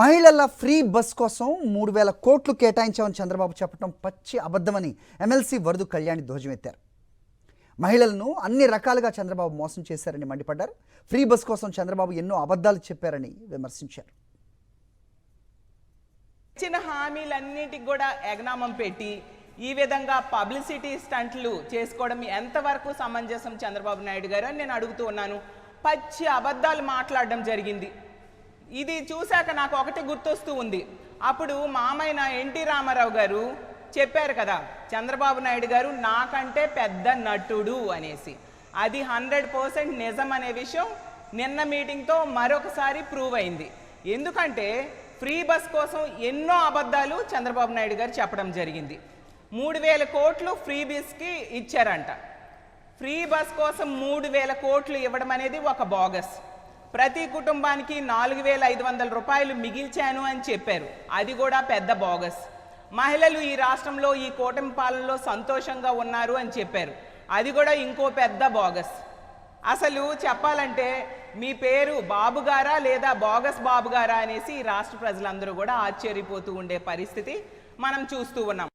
మహిళల free bus కోసం 3000 కోట్లు కేటాయించామని చంద్రబాబు చెప్పడం పచ్చి అబద్ధమని ఎమ్మెల్సీ వరదు కళ్యాణి ధ్వజమెత్తారు. మహిళలను అన్ని రకాలుగా చంద్రబాబు మోసం చేశారని మండిపడ్డారు. ఫ్రీ బస్ కోసం చంద్రబాబు ఎన్నో అబద్ధాలు చెప్పారని విమర్శించారు. ఇచ్చిన హామీలన్నిటికి కూడా ఎగనామం పెట్టి ఈ విధంగా పబ్లిసిటీ స్టంట్లు చేసుకోవడం ఎంతవరకు సమంజసం చంద్రబాబు నాయుడు గారు అని నేను అడుగుతూ ఉన్నాను. పచ్చి అబద్ధాలు మాట్లాడడం జరిగింది. ఇది చూశాక నాకు ఒకటి గుర్తొస్తూ ఉంది. అప్పుడు మామైన ఎన్టీ రామారావు గారు చెప్పారు కదా, చంద్రబాబు నాయుడు గారు నాకంటే పెద్ద నటుడు అనేసి. అది 100% నిజం అనే విషయం నిన్న మీటింగ్తో మరొకసారి ప్రూవ్ అయింది. ఎందుకంటే ఫ్రీ బస్ కోసం ఎన్నో అబద్ధాలు చంద్రబాబు నాయుడు గారు చెప్పడం జరిగింది. 3000 కోట్లు ఫ్రీ బస్కి ఇచ్చారంట. ఫ్రీ బస్ కోసం 3000 కోట్లు ఇవ్వడం అనేది ఒక బోగస్. ప్రతి కుటుంబానికి 4500 రూపాయలు మిగిల్చాను అని చెప్పారు. అది కూడా పెద్ద బోగస్. మహిళలు ఈ రాష్ట్రంలో ఈ కూటమి పాలనలో సంతోషంగా ఉన్నారు అని చెప్పారు. అది కూడా ఇంకో పెద్ద బోగస్. అసలు చెప్పాలంటే మీ పేరు బాబు గారా లేదా బోగస్ బాబు గారా అనేసి ఈ రాష్ట్ర ప్రజలందరూ కూడా ఆశ్చర్యపోతూ ఉండే పరిస్థితి మనం చూస్తూ ఉన్నాం.